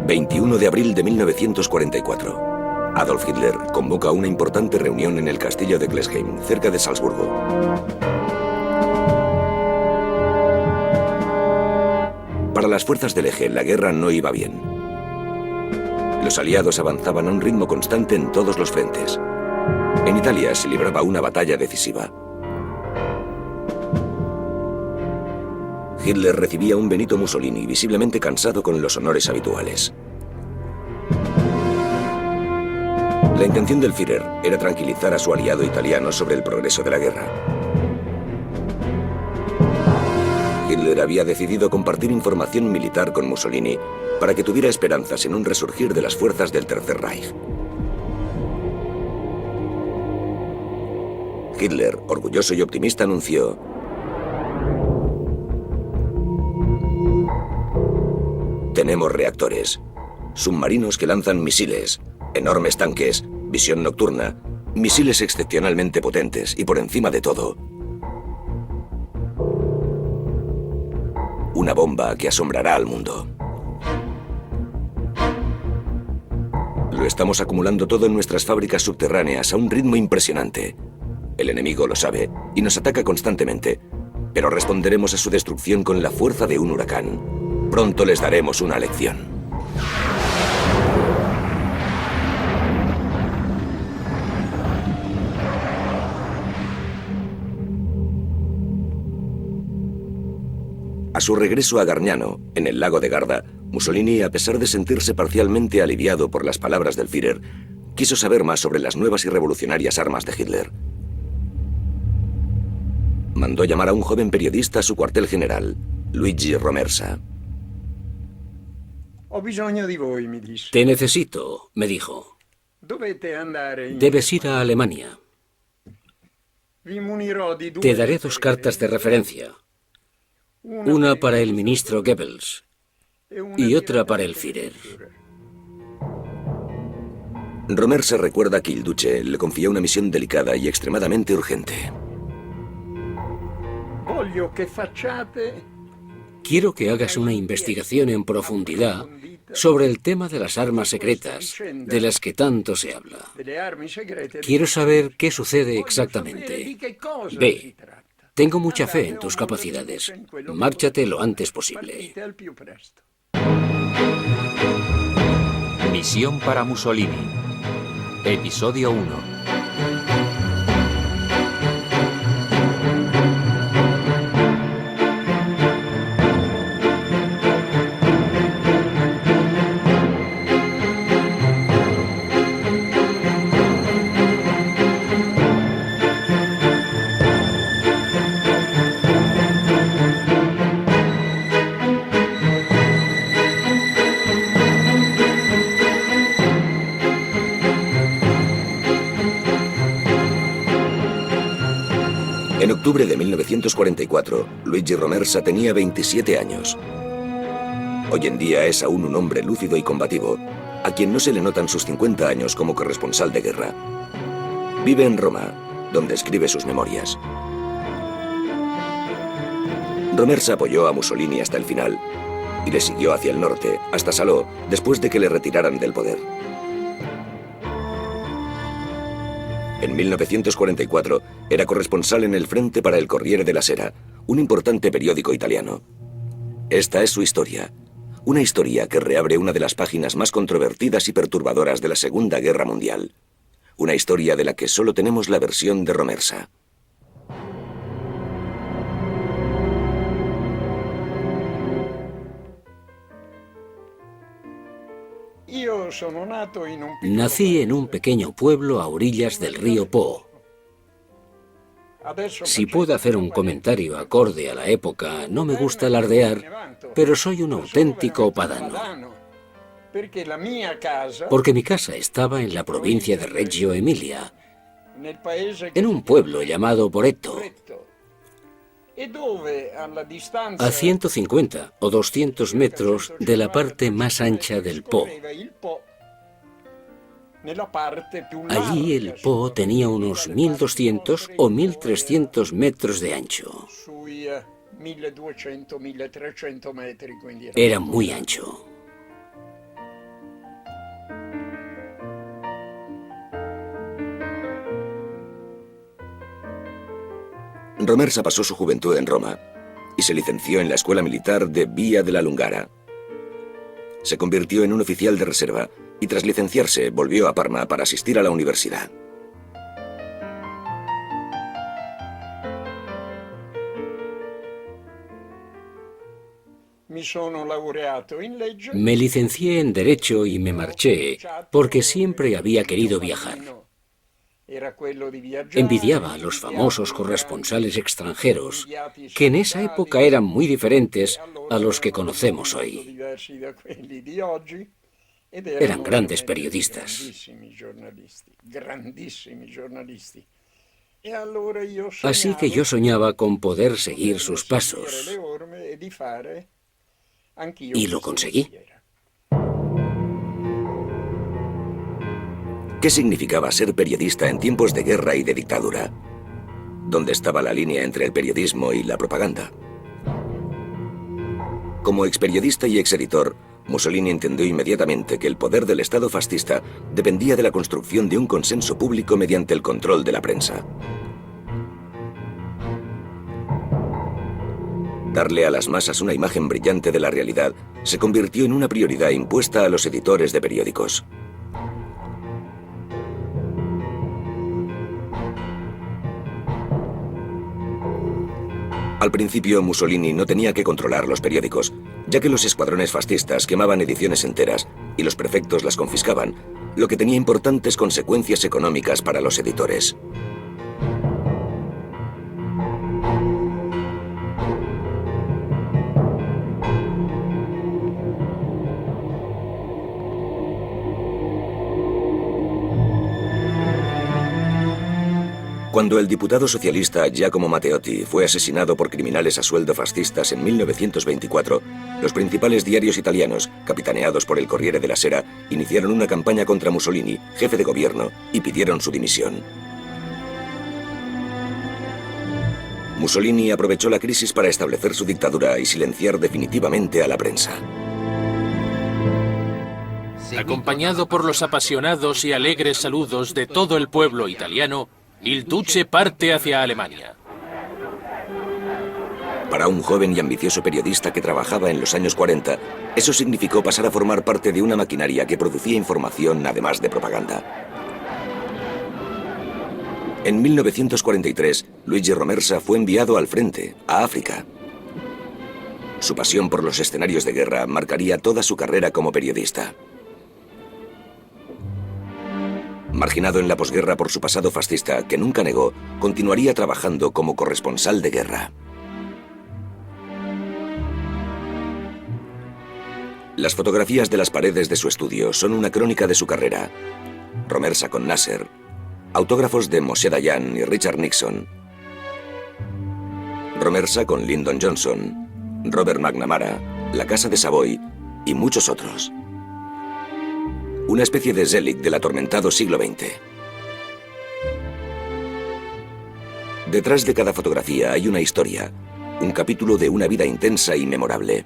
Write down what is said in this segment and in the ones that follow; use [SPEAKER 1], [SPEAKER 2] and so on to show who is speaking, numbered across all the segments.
[SPEAKER 1] 21 de abril de 1944. Adolf Hitler convoca una importante reunión en el castillo de Klesheim, cerca de Salzburgo. Para las fuerzas del eje, la guerra no iba bien. Los aliados avanzaban a un ritmo constante en todos los frentes. En Italia se libraba una batalla decisiva. Hitler recibía a un Benito Mussolini visiblemente cansado con los honores habituales. La intención del Führer era tranquilizar a su aliado italiano sobre el progreso de la guerra. Hitler había decidido compartir información militar con Mussolini para que tuviera esperanzas en un resurgir de las fuerzas del Tercer Reich. Hitler, orgulloso y optimista, anunció: tenemos reactores, submarinos que lanzan misiles, enormes tanques, visión nocturna, misiles excepcionalmente potentes y, por encima de todo, una bomba que asombrará al mundo. Lo estamos acumulando todo en nuestras fábricas subterráneas a un ritmo impresionante. El enemigo lo sabe y nos ataca constantemente, pero responderemos a su destrucción con la fuerza de un huracán. Pronto les daremos una lección. A su regreso a Gargnano, en el lago de Garda, Mussolini, a pesar de sentirse parcialmente aliviado por las palabras del Führer, quiso saber más sobre las nuevas y revolucionarias armas de Hitler. Mandó llamar a un joven periodista a su cuartel general, Luigi Romersa.
[SPEAKER 2] Te necesito, me dijo. Debes ir a Alemania. Te daré 2 cartas de referencia. Una para el ministro Goebbels y otra para el Führer.
[SPEAKER 1] Romersa recuerda que il Duce le confió una misión delicada y extremadamente urgente.
[SPEAKER 2] Quiero que hagas una investigación en profundidad sobre el tema de las armas secretas, de las que tanto se habla. Quiero saber qué sucede exactamente. Ve. Tengo mucha fe en tus capacidades. Márchate lo antes posible.
[SPEAKER 3] Misión para Mussolini. Episodio 1.
[SPEAKER 1] En octubre de 1944, Luigi Romersa tenía 27 años. Hoy en día es aún un hombre lúcido y combativo, a quien no se le notan sus 50 años como corresponsal de guerra. Vive en Roma, donde escribe sus memorias. Romersa apoyó a Mussolini hasta el final y le siguió hacia el norte, hasta Salò, después de que le retiraran del poder. En 1944 era corresponsal en el frente para el Corriere della Sera, un importante periódico italiano. Esta es su historia, una historia que reabre una de las páginas más controvertidas y perturbadoras de la Segunda Guerra Mundial. Una historia de la que solo tenemos la versión de Romersa.
[SPEAKER 2] Nací en un pequeño pueblo a orillas del río Po. Si puedo hacer un comentario acorde a la época, no me gusta alardear, pero soy un auténtico padano. Porque mi casa estaba en la provincia de Reggio Emilia, en un pueblo llamado Boreto, a 150 o 200 metros de la parte más ancha del Po. Allí el Po tenía unos 1.200 o 1.300 metros de ancho. Era muy ancho.
[SPEAKER 1] Romersa pasó su juventud en Roma y se licenció en la Escuela Militar de Via della Lungara. Se convirtió en un oficial de reserva y tras licenciarse volvió a Parma para asistir a la universidad.
[SPEAKER 2] Me licencié en Derecho y me marché porque siempre había querido viajar. Envidiaba a los famosos corresponsales extranjeros, que en esa época eran muy diferentes a los que conocemos hoy. Eran grandes periodistas. Así que yo soñaba con poder seguir sus pasos. Y lo conseguí.
[SPEAKER 1] ¿Qué significaba ser periodista en tiempos de guerra y de dictadura? ¿Dónde estaba la línea entre el periodismo y la propaganda? Como experiodista y exeditor, Mussolini entendió inmediatamente que el poder del Estado fascista dependía de la construcción de un consenso público mediante el control de la prensa. Darle a las masas una imagen brillante de la realidad se convirtió en una prioridad impuesta a los editores de periódicos. Al principio, Mussolini no tenía que controlar los periódicos, ya que los escuadrones fascistas quemaban ediciones enteras y los prefectos las confiscaban, lo que tenía importantes consecuencias económicas para los editores. Cuando el diputado socialista Giacomo Matteotti fue asesinado por criminales a sueldo fascistas en 1924, los principales diarios italianos, capitaneados por el Corriere della Sera, iniciaron una campaña contra Mussolini, jefe de gobierno, y pidieron su dimisión. Mussolini aprovechó la crisis para establecer su dictadura y silenciar definitivamente a la prensa.
[SPEAKER 4] Acompañado por los apasionados y alegres saludos de todo el pueblo italiano, il Duce parte hacia Alemania.
[SPEAKER 1] Para un joven y ambicioso periodista que trabajaba en los años 40, eso significó pasar a formar parte de una maquinaria que producía información además de propaganda. En 1943, Luigi Romersa fue enviado al frente, a África. Su pasión por los escenarios de guerra marcaría toda su carrera como periodista. Marginado en la posguerra por su pasado fascista, que nunca negó, continuaría trabajando como corresponsal de guerra. Las fotografías de las paredes de su estudio son una crónica de su carrera. Romersa con Nasser, autógrafos de Moshe Dayan y Richard Nixon. Romersa con Lyndon Johnson, Robert McNamara, la Casa de Savoy y muchos otros. Una especie de Zelig del atormentado siglo XX. Detrás de cada fotografía hay una historia, un capítulo de una vida intensa y memorable.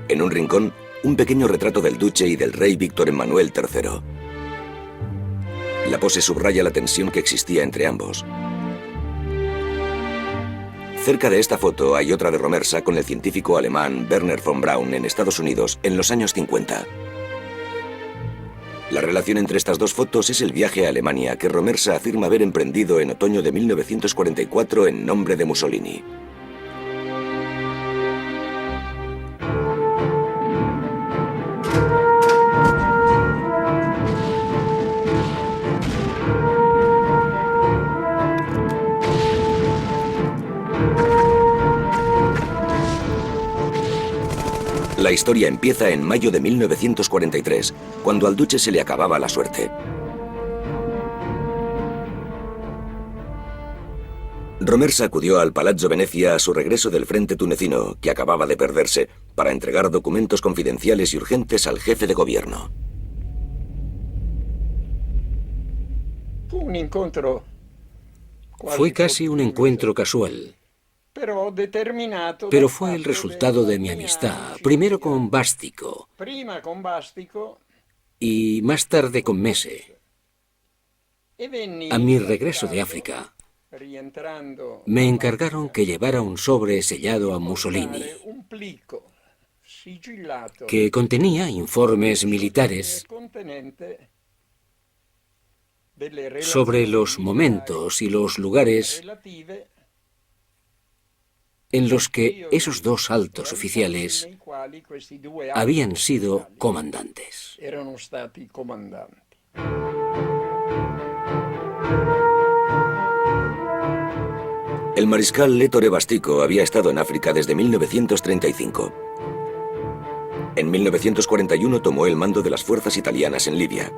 [SPEAKER 1] En un rincón, un pequeño retrato del duque y del rey Víctor Emmanuel III. La pose subraya la tensión que existía entre ambos. Cerca de esta foto hay otra de Romersa con el científico alemán Werner von Braun en Estados Unidos en los años 50. La relación entre estas dos fotos es el viaje a Alemania que Romersa afirma haber emprendido en otoño de 1944 en nombre de Mussolini. La historia empieza en mayo de 1943, cuando al duque se le acababa la suerte. Romersa acudió al Palazzo Venezia a su regreso del frente tunecino, que acababa de perderse, para entregar documentos confidenciales y urgentes al jefe de gobierno.
[SPEAKER 2] Fue casi un encuentro casual. Pero fue el resultado de mi amistad, primero con Bastico y más tarde con Mese. A mi regreso de África, me encargaron que llevara un sobre sellado a Mussolini, que contenía informes militares sobre los momentos y los lugares en los que esos dos altos oficiales habían sido comandantes.
[SPEAKER 1] El mariscal Ettore Bastico había estado en África desde 1935. En 1941 tomó el mando de las fuerzas italianas en Libia.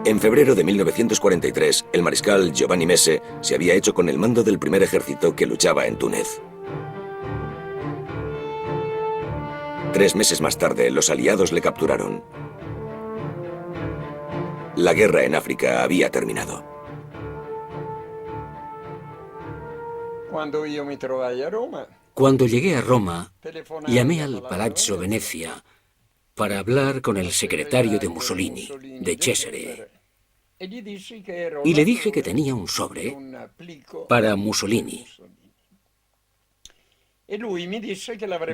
[SPEAKER 1] En febrero de 1943, el mariscal Giovanni Mese se había hecho con el mando del primer ejército que luchaba en Túnez. 3 meses más tarde, los aliados le capturaron. La guerra en África había terminado.
[SPEAKER 2] Cuando llegué a Roma, llamé al Palazzo Venezia para hablar con el secretario de Mussolini, de Cesare, y le dije que tenía un sobre para Mussolini.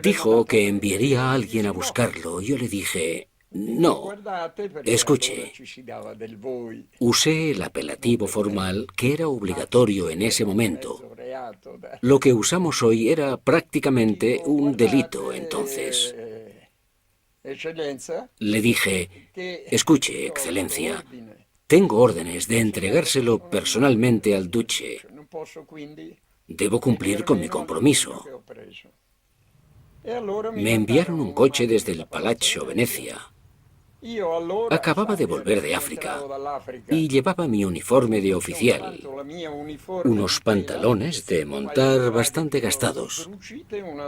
[SPEAKER 2] Dijo que enviaría a alguien a buscarlo. Yo le dije, no, escuche, usé el apelativo formal que era obligatorio en ese momento. Lo que usamos hoy era prácticamente un delito entonces. Le dije, escuche, Excelencia, tengo órdenes de entregárselo personalmente al duce. Debo cumplir con mi compromiso. Me enviaron un coche desde el Palazzo Venezia. Acababa de volver de África y llevaba mi uniforme de oficial, unos pantalones de montar bastante gastados,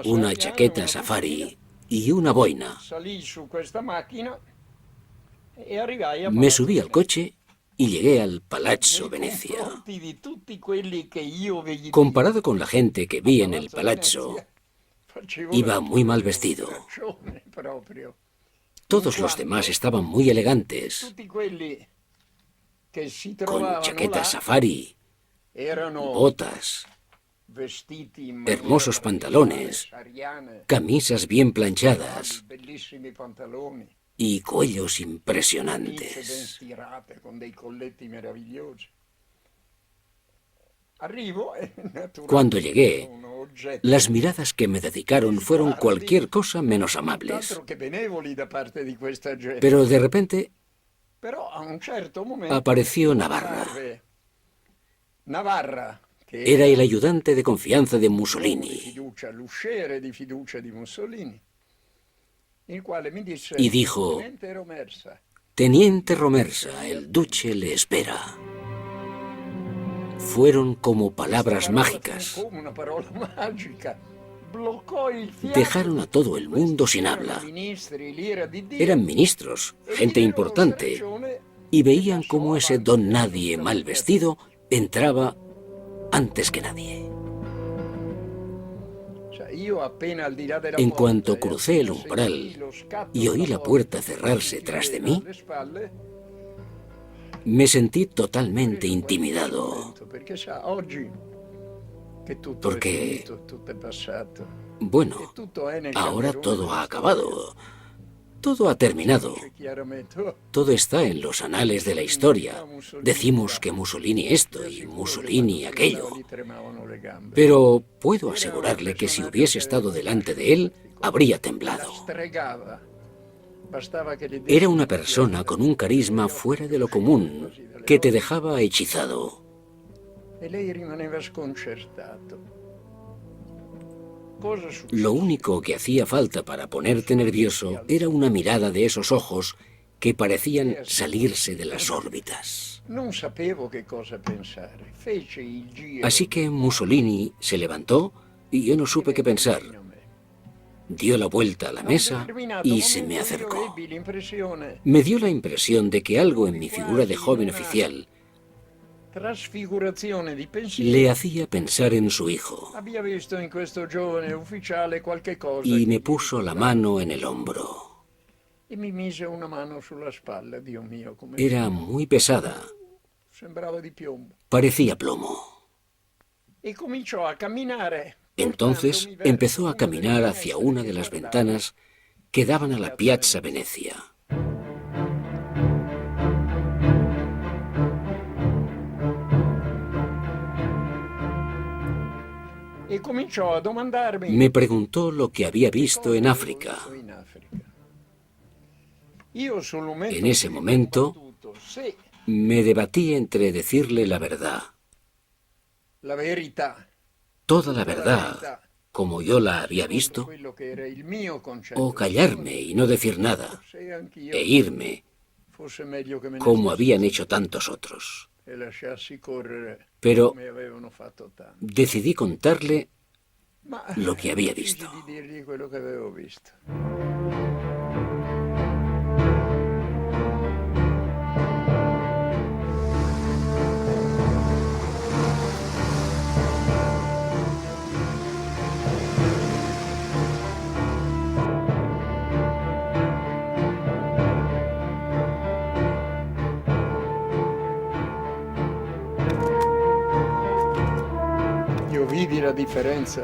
[SPEAKER 2] una chaqueta safari y una boina. Me subí al coche y llegué al Palazzo Venezia. Comparado con la gente que vi en el palazzo, iba muy mal vestido. Todos los demás estaban muy elegantes, con chaquetas safari, botas, hermosos pantalones, camisas bien planchadas y cuellos impresionantes. Cuando llegué, las miradas que me dedicaron fueron cualquier cosa menos amables. Pero de repente apareció Navarra. Era el ayudante de confianza de Mussolini. Y dijo, Teniente Romersa, el duce le espera. Fueron como palabras mágicas. Dejaron a todo el mundo sin habla. Eran ministros, gente importante, y veían cómo ese don nadie mal vestido entraba antes que nadie. En cuanto crucé el umbral y oí la puerta cerrarse tras de mí, me sentí totalmente intimidado. Porque, bueno, ahora todo ha acabado. Todo ha terminado. Todo está en los anales de la historia. Decimos que Mussolini esto y Mussolini aquello. Pero puedo asegurarle que si hubiese estado delante de él, habría temblado. Era una persona con un carisma fuera de lo común, que te dejaba hechizado. Lo único que hacía falta para ponerte nervioso era una mirada de esos ojos que parecían salirse de las órbitas. Así que Mussolini se levantó y yo no supe qué pensar. Dio la vuelta a la mesa y se me acercó. Me dio la impresión de que algo en mi figura de joven oficial
[SPEAKER 5] trasfigurazione di pensiero,
[SPEAKER 2] Le hacía pensar en su hijo
[SPEAKER 5] abbia visto in questo giovane ufficiale qualche cosa
[SPEAKER 2] y
[SPEAKER 5] che
[SPEAKER 2] me
[SPEAKER 5] gli
[SPEAKER 2] puso la
[SPEAKER 5] ricordava.
[SPEAKER 2] mano en el hombro.
[SPEAKER 5] E mi mise una mano sulla spalla, Dio mio, come
[SPEAKER 2] Era muy pesada,
[SPEAKER 5] sembrava di piombo.
[SPEAKER 2] parecía plomo.
[SPEAKER 5] E cominciò a camminare.
[SPEAKER 2] Entonces
[SPEAKER 5] portandomi verso
[SPEAKER 2] empezó a
[SPEAKER 5] una delle
[SPEAKER 2] caminar hacia
[SPEAKER 5] finestre
[SPEAKER 2] una
[SPEAKER 5] che
[SPEAKER 2] de las
[SPEAKER 5] guardava
[SPEAKER 2] ventanas que daban a la Piazza Venezia.
[SPEAKER 5] e cominciò a domandarmi
[SPEAKER 2] Me preguntó lo que había visto
[SPEAKER 5] cosa
[SPEAKER 2] en
[SPEAKER 5] avevo
[SPEAKER 2] África.
[SPEAKER 5] visto in Africa. Io sul momento
[SPEAKER 2] En ese
[SPEAKER 5] mi
[SPEAKER 2] momento
[SPEAKER 5] combattuto se
[SPEAKER 2] me debatí entre decirle la verdad,
[SPEAKER 5] la verità,
[SPEAKER 2] toda la verdad, como yo la había visto,
[SPEAKER 5] quello che era il mio concetto,
[SPEAKER 2] o callarme y no decir nada,
[SPEAKER 5] se anch'io
[SPEAKER 2] e irme
[SPEAKER 5] fosse meglio che me ne
[SPEAKER 2] como
[SPEAKER 5] stessi
[SPEAKER 2] habían hecho tantos otros.
[SPEAKER 5] e lasciassi correre
[SPEAKER 2] Pero
[SPEAKER 5] come avevano fatto tanti.
[SPEAKER 2] decidí contarle
[SPEAKER 5] Ma
[SPEAKER 2] lo che había
[SPEAKER 5] decisi
[SPEAKER 2] visto.
[SPEAKER 5] di dirgli quello che avevo visto. Io vidi la differenza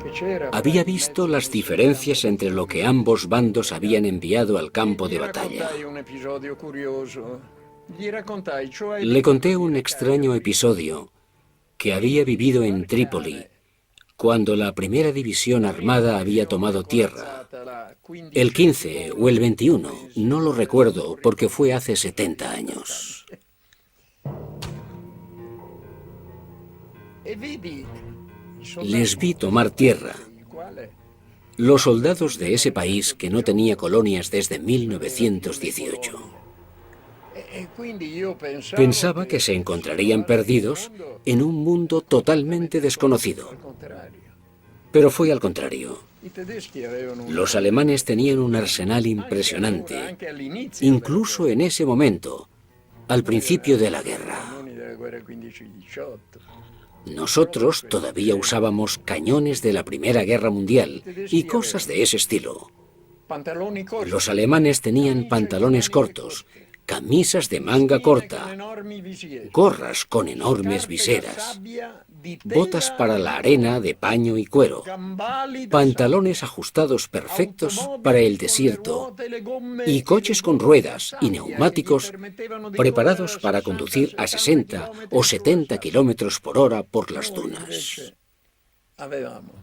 [SPEAKER 5] che c'era.
[SPEAKER 2] Había visto las diferencias entre lo que ambos bandos habían enviado al campo de
[SPEAKER 5] Gli
[SPEAKER 2] batalla.
[SPEAKER 5] raccontai un episodio curioso. Gli raccontai, cioè,
[SPEAKER 2] Le conté un extraño episodio que había vivido en Trípoli, cuando la primera división armada había tomado tierra. El 15 o el 21, no lo recuerdo porque fue hace 70 años.
[SPEAKER 5] E vidi i soldati
[SPEAKER 2] Les vi tomar tierra.
[SPEAKER 5] il quale
[SPEAKER 2] Los soldados de ese país que no tenía colonias desde 1918.
[SPEAKER 5] e quindi io
[SPEAKER 2] Pensaba que se encontrarían perdidos en un mundo totalmente desconocido.
[SPEAKER 5] al contrario.
[SPEAKER 2] Pero fue al contrario.
[SPEAKER 5] I tedeschi avevano un
[SPEAKER 2] Los alemanes tenían un arsenal impresionante,
[SPEAKER 5] anche all'inizio
[SPEAKER 2] incluso en ese momento, al principio de la guerra.
[SPEAKER 5] cannoni della guerra 15-18.
[SPEAKER 2] Nosotros todavía usábamos cañones de la Primera Guerra Mundial y cosas de ese estilo.
[SPEAKER 5] Pantaloni corti,
[SPEAKER 2] Los alemanes tenían pantalones cortos, camisas de manga corta,
[SPEAKER 5] enormi visiere,
[SPEAKER 2] gorras con enormes
[SPEAKER 5] scarpe da
[SPEAKER 2] viseras,
[SPEAKER 5] sabbia di tela,
[SPEAKER 2] botas para la arena de paño y cuero,
[SPEAKER 5] gambali da
[SPEAKER 2] pantalones ajustados perfectos para el desierto y coches con ruedas y neumáticos preparados para conducir a 60 o 70 kilómetros por hora por las dunas.
[SPEAKER 5] Avevamo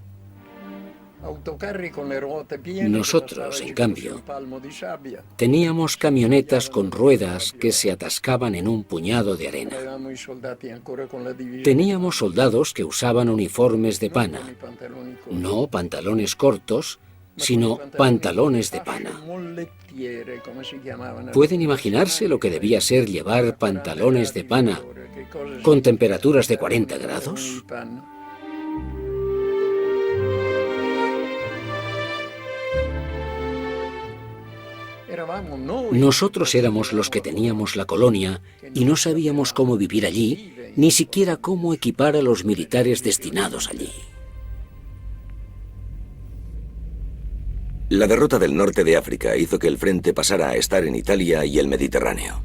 [SPEAKER 5] autocarri con le ruote piene.
[SPEAKER 2] Nosotros,
[SPEAKER 5] che
[SPEAKER 2] en
[SPEAKER 5] passavano
[SPEAKER 2] cambio,
[SPEAKER 5] sul palmo di sabbia.
[SPEAKER 2] Teníamos camionetas con ruedas que se atascaban en un puñado de arena.
[SPEAKER 5] Avevamo i soldati ancora con la divisione.
[SPEAKER 2] Teníamos soldados que usaban uniformes de
[SPEAKER 5] con i
[SPEAKER 2] pana,
[SPEAKER 5] pantaloni corti,
[SPEAKER 2] no pantalones cortos,
[SPEAKER 5] ma
[SPEAKER 2] sino
[SPEAKER 5] con i
[SPEAKER 2] pantalones de
[SPEAKER 5] fasce
[SPEAKER 2] pana.
[SPEAKER 5] mollettiere, come si chiamavano.
[SPEAKER 2] ¿Pueden imaginarse lo que debía ser llevar pantalones de pana con temperaturas de 40 grados? Nosotros éramos los que teníamos la colonia y no sabíamos cómo vivir allí, ni siquiera cómo equipar a los militares destinados allí.
[SPEAKER 1] La derrota del norte de África hizo que el frente pasara a estar en Italia y el Mediterráneo.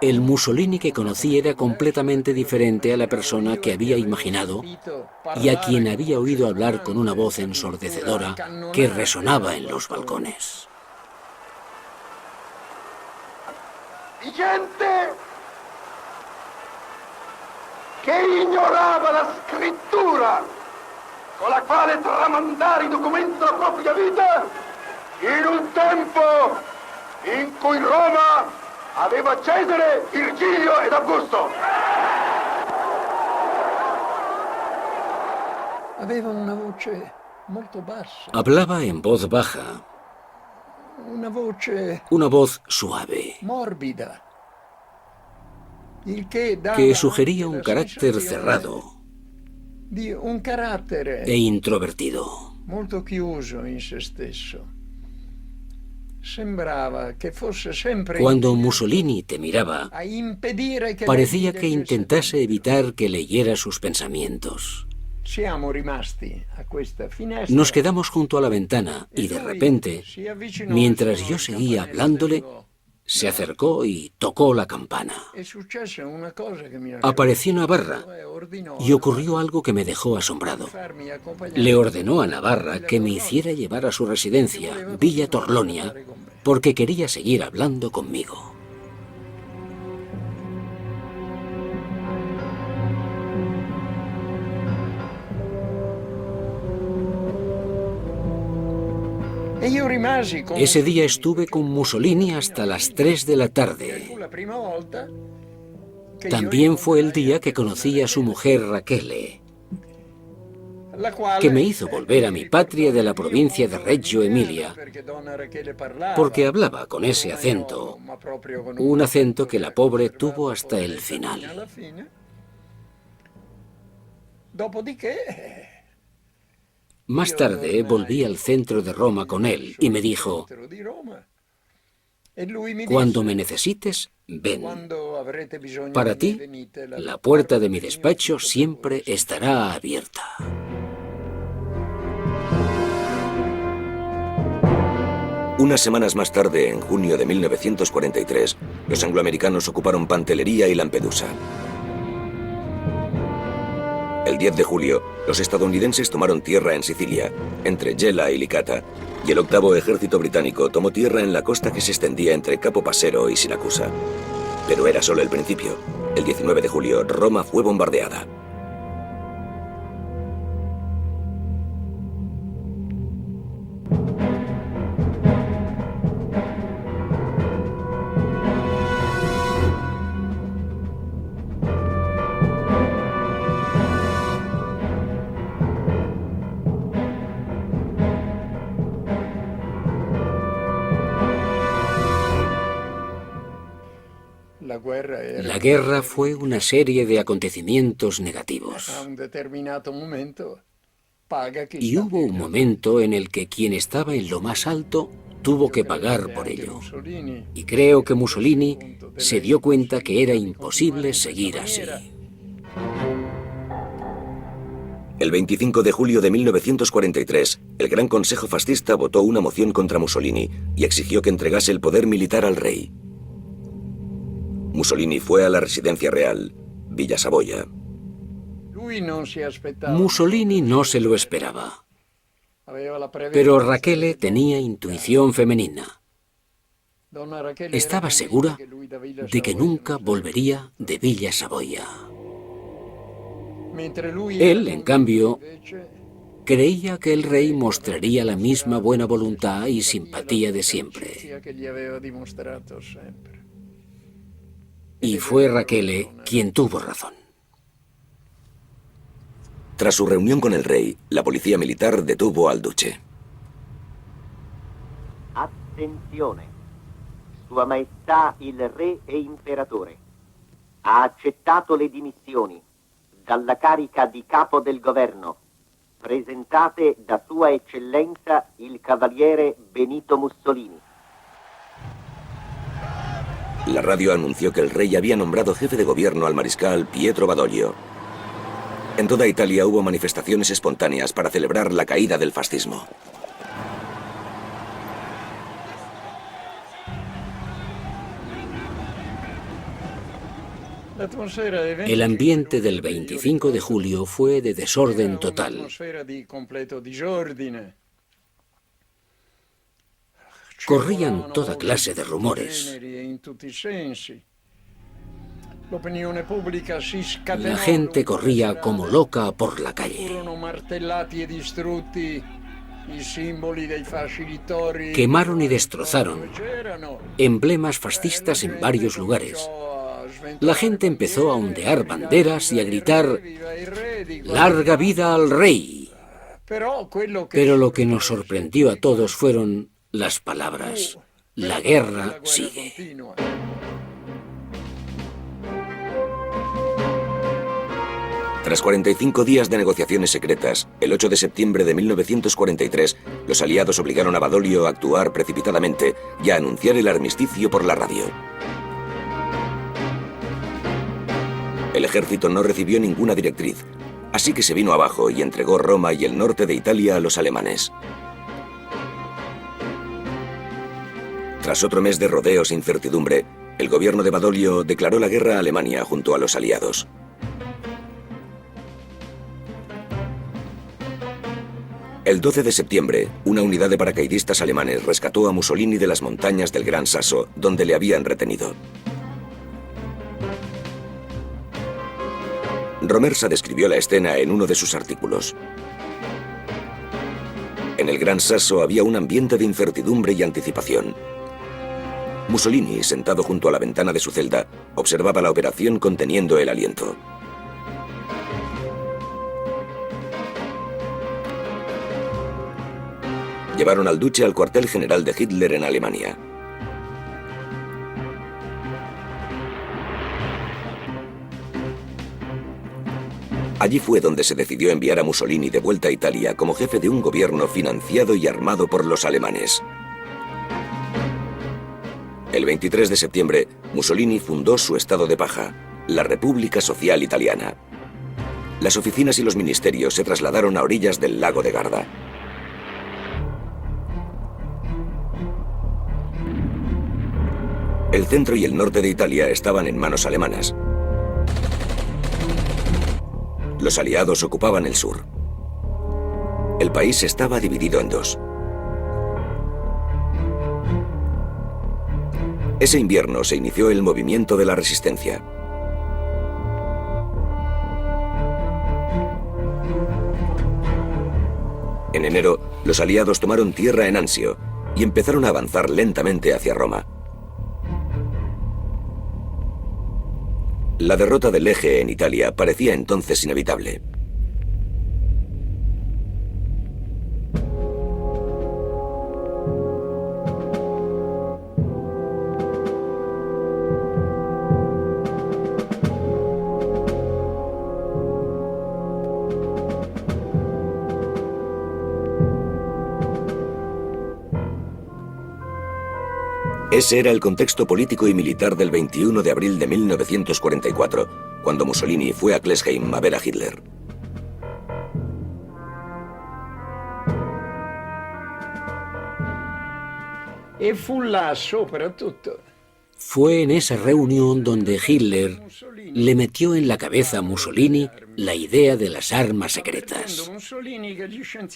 [SPEAKER 2] El Mussolini que conocí era completamente diferente a la persona que había imaginado y a quien había oído hablar con una voz ensordecedora que resonaba en los balcones.
[SPEAKER 6] Gente che ignorava la scrittura con la quale tramandare i documenti della propria vita in un tempo in cui Roma aveva Cesare, Virgilio ed Augusto.
[SPEAKER 5] Aveva una voce molto bassa,
[SPEAKER 2] Hablaba en voz baja,
[SPEAKER 5] una voce
[SPEAKER 2] una voz suave,
[SPEAKER 5] morbida.
[SPEAKER 2] que sugería un carácter cerrado
[SPEAKER 5] un carattere
[SPEAKER 2] e introvertido.
[SPEAKER 5] molto chiuso in se stesso. Sembrava che fosse sempre
[SPEAKER 2] Cuando Mussolini te miraba,
[SPEAKER 5] a impedire che
[SPEAKER 2] parecía
[SPEAKER 5] lei
[SPEAKER 2] que
[SPEAKER 5] leggesse
[SPEAKER 2] intentase evitar que leyera sus pensamientos.
[SPEAKER 5] Siamo rimasti a questa finestra.
[SPEAKER 2] Nos quedamos junto a la ventana y de repente, mientras yo seguía hablándole, se acercó y tocó la campana.
[SPEAKER 5] È successa una cosa che mi
[SPEAKER 2] Apareció Navarra
[SPEAKER 5] ordinò
[SPEAKER 2] y ocurrió algo que me dejó asombrado.
[SPEAKER 5] farmi accompagnare.
[SPEAKER 2] Le ordenó a Navarra que me hiciera llevar a su residencia, Villa Torlonia, porque quería seguir hablando conmigo.
[SPEAKER 5] E io rimasi con
[SPEAKER 2] Ese día estuve con Mussolini hasta las 3 de la tarde.
[SPEAKER 5] fu la prima volta che
[SPEAKER 2] También fue el día que conocí a su mujer Rachele,
[SPEAKER 5] la quale
[SPEAKER 2] que me hizo volver a mi patria de la provincia de Reggio Emilia,
[SPEAKER 5] perché donna Rachele parlava,
[SPEAKER 2] porque hablaba con ese acento,
[SPEAKER 5] ma proprio con
[SPEAKER 2] un acento que la pobre tuvo hasta el final.
[SPEAKER 5] alla fine. Dopodiché
[SPEAKER 2] Más tarde volví al centro de Roma con él y me dijo,
[SPEAKER 5] di Roma. E lui mi
[SPEAKER 2] cuando
[SPEAKER 5] disse,
[SPEAKER 2] me necesites, ven.
[SPEAKER 5] quando avrete bisogno
[SPEAKER 2] Para
[SPEAKER 5] di me,
[SPEAKER 2] ti,
[SPEAKER 5] venite,
[SPEAKER 2] la puerta de mi despacho siempre estará abierta.
[SPEAKER 1] Unas semanas más tarde, en junio de 1943, los angloamericanos ocuparon Pantelleria y Lampedusa. El 10 de julio, los estadounidenses tomaron tierra en Sicilia, entre Gela y Licata, y el octavo ejército británico tomó tierra en la costa que se extendía entre Capo Passero y Siracusa. Pero era solo el principio. El 19 de julio, Roma fue bombardeada.
[SPEAKER 2] La guerra fue una serie de acontecimientos negativos.
[SPEAKER 5] a un determinato momento paga chi
[SPEAKER 2] Y
[SPEAKER 5] sta
[SPEAKER 2] hubo un momento en el que quien estaba en lo más alto tuvo que pagar por ello.
[SPEAKER 5] Mussolini.
[SPEAKER 2] Y creo que Mussolini se dio cuenta que era imposible seguir así.
[SPEAKER 1] El 25 de julio de 1943, el Gran Consejo Fascista votó una moción contra Mussolini y exigió que entregase el poder militar al rey. Mussolini fue a la residencia real, Villa Savoia.
[SPEAKER 5] Lui non si aspettava.
[SPEAKER 2] Mussolini no se lo esperaba,
[SPEAKER 5] Aveva la prevenzione.
[SPEAKER 2] pero Rachele tenía intuición femenina.
[SPEAKER 5] Donna Rachele
[SPEAKER 2] Estaba
[SPEAKER 5] era
[SPEAKER 2] segura
[SPEAKER 5] convinta che lui da Villa
[SPEAKER 2] de que
[SPEAKER 5] Savoia
[SPEAKER 2] nunca volvería de Villa Savoia.
[SPEAKER 5] mentre lui
[SPEAKER 2] Él,
[SPEAKER 5] era
[SPEAKER 2] en cambio,
[SPEAKER 5] invece
[SPEAKER 2] creía que el rey mostraría la misma buena voluntad y simpatía de siempre.
[SPEAKER 5] l'amicizia che gli aveva dimostrato sempre.
[SPEAKER 2] Y fue Rachele quien tuvo razón.
[SPEAKER 1] Tras su reunión con el rey, la policía militar detuvo al duce.
[SPEAKER 7] Attenzione! Sua Maestà il Re e Imperatore ha accettato le dimissioni dalla carica di capo del governo presentate da Sua Eccellenza il Cavaliere Benito Mussolini.
[SPEAKER 1] La radio anunció que el rey había nombrado jefe de gobierno al mariscal Pietro Badoglio. En toda Italia hubo manifestaciones espontáneas para celebrar la caída del fascismo.
[SPEAKER 2] El ambiente del 25 de julio fue de desorden total.
[SPEAKER 5] Un'atmosfera di completo disordine.
[SPEAKER 2] Corrían toda clase de rumores.
[SPEAKER 5] Generi e in tutti i sensi. L'opinione pubblica si scatenò.
[SPEAKER 2] La gente
[SPEAKER 5] lungo
[SPEAKER 2] corría
[SPEAKER 5] strade.
[SPEAKER 2] como loca por la calle.
[SPEAKER 5] Furono martellati e distrutti i simboli dei fasci littori.
[SPEAKER 2] Quemaron y destrozaron
[SPEAKER 5] dove c'erano.
[SPEAKER 2] emblemas fascistas en varios lugares. La gente empezó a ondear banderas y a gritar ¡Larga vida al rey! Pero lo que nos sorprendió a todos fueron las palabras: la guerra sigue.
[SPEAKER 1] Tras 45 días de negociaciones secretas, el 8 de septiembre de 1943, los aliados obligaron a Badoglio a actuar precipitadamente y a anunciar el armisticio por la radio. El ejército no recibió ninguna directriz, así que se vino abajo y entregó Roma y el norte de Italia a los alemanes. Tras otro mes de rodeos e incertidumbre, el gobierno de Badoglio declaró la guerra a Alemania junto a los aliados. El 12 de septiembre, una unidad de paracaidistas alemanes rescató a Mussolini de las montañas del Gran Sasso, donde le habían retenido. Romersa describió la escena en uno de sus artículos. En el Gran Sasso había un ambiente de incertidumbre y anticipación. Mussolini, sentado junto a la ventana de su celda, observaba la operación conteniendo el aliento. Llevaron al Duce al cuartel general de Hitler en Alemania. Allí fue donde se decidió enviar a Mussolini de vuelta a Italia como jefe de un gobierno financiado y armado por los alemanes. El 23 de septiembre, Mussolini fundó su estado de paja, la República Social Italiana. Las oficinas y los ministerios se trasladaron a orillas del lago de Garda. El centro y el norte de Italia estaban en manos alemanas. Los aliados ocupaban el sur. El país estaba dividido en dos. Ese invierno se inició el movimiento de la resistencia. En enero, los aliados tomaron tierra en Anzio y empezaron a avanzar lentamente hacia Roma. La derrota del Eje en Italia parecía entonces inevitable. Ese era el contexto político y militar del 21 de abril de 1944, cuando Mussolini fue a Klesheim a ver a Hitler.
[SPEAKER 2] Fue en esa reunión donde Hitler le metió en la cabeza a Mussolini la idea de las armas secretas.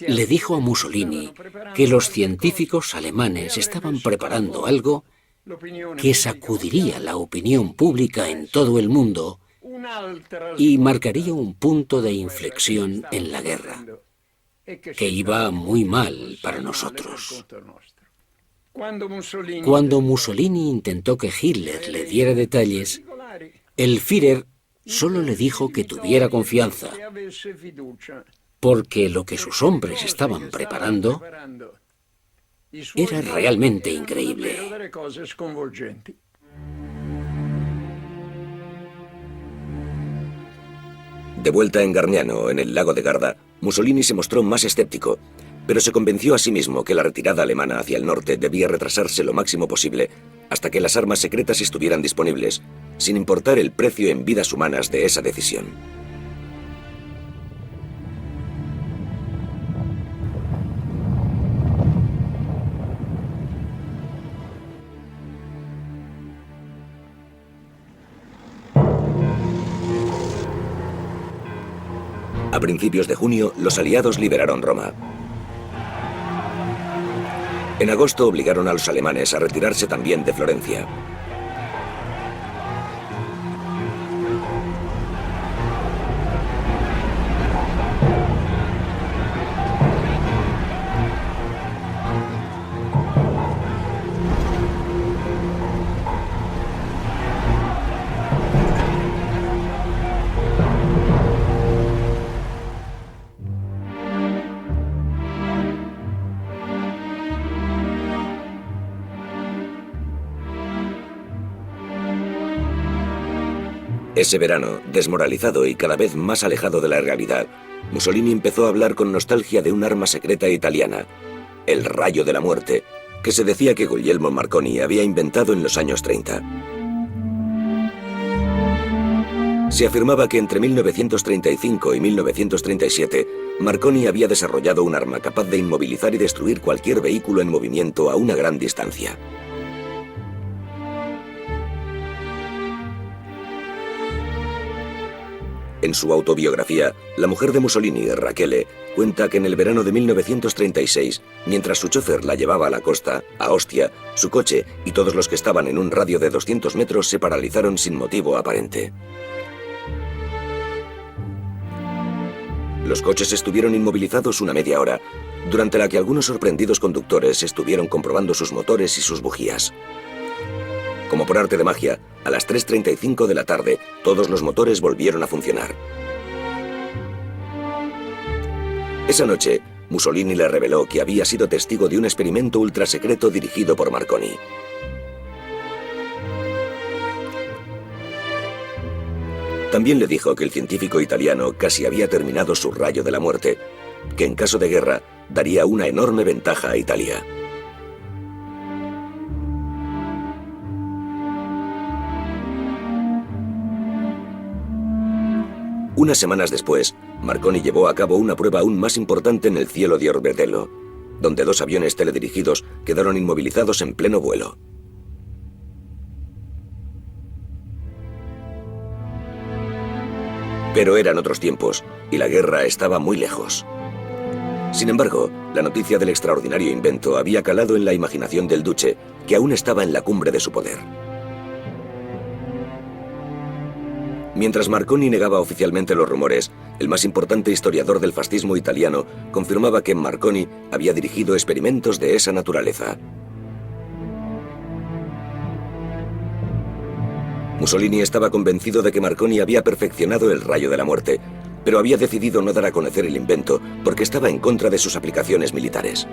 [SPEAKER 2] Le dijo a Mussolini que los científicos alemanes estaban preparando algo que sacudiría la opinión pública en todo el mundo y marcaría un punto de inflexión en la guerra, que iba muy mal para nosotros. Cuando Mussolini intentó que Hitler le diera detalles, el Führer solo le dijo que tuviera confianza, porque lo que sus hombres estaban preparando era realmente increíble.
[SPEAKER 1] De vuelta en Gargnano, en el lago de Garda, Mussolini se mostró más escéptico, pero se convenció a sí mismo que la retirada alemana hacia el norte debía retrasarse lo máximo posible hasta que las armas secretas estuvieran disponibles, sin importar el precio en vidas humanas de esa decisión. A principios de junio, los aliados liberaron Roma. En agosto obligaron a los alemanes a retirarse también de Florencia. Ese verano, desmoralizado y cada vez más alejado de la realidad, Mussolini empezó a hablar con nostalgia de un arma secreta italiana, el rayo de la muerte, que se decía que Guglielmo Marconi había inventado en los años 30. Se afirmaba que entre 1935 y 1937, Marconi había desarrollado un arma capaz de inmovilizar y destruir cualquier vehículo en movimiento a una gran distancia. En su autobiografía, la mujer de Mussolini, Rachele, cuenta que en el verano de 1936, mientras su chofer la llevaba a la costa, a Ostia, su coche y todos los que estaban en un radio de 200 metros se paralizaron sin motivo aparente. Los coches estuvieron inmovilizados una media hora, durante la que algunos sorprendidos conductores estuvieron comprobando sus motores y sus bujías. Como por arte de magia, a las 3:35 de la tarde, todos los motores volvieron a funcionar. Esa noche, Mussolini le reveló que había sido testigo de un experimento ultrasecreto dirigido por Marconi. También le dijo que el científico italiano casi había terminado su rayo de la muerte, que en caso de guerra daría una enorme ventaja a Italia. Unas semanas después, Marconi llevó a cabo una prueba aún más importante en el cielo de Orbetello, donde 2 aviones teledirigidos quedaron inmovilizados en pleno vuelo. Pero eran otros tiempos, y la guerra estaba muy lejos. Sin embargo, la noticia del extraordinario invento había calado en la imaginación del duce, que aún estaba en la cumbre de su poder. Mientras Marconi negaba oficialmente los rumores, el más importante historiador del fascismo italiano confirmaba que Marconi había dirigido experimentos de esa naturaleza. Mussolini estaba convencido de que Marconi había perfeccionado el rayo de la muerte, pero había decidido no dar a conocer el invento porque estaba en contra de sus aplicaciones militares.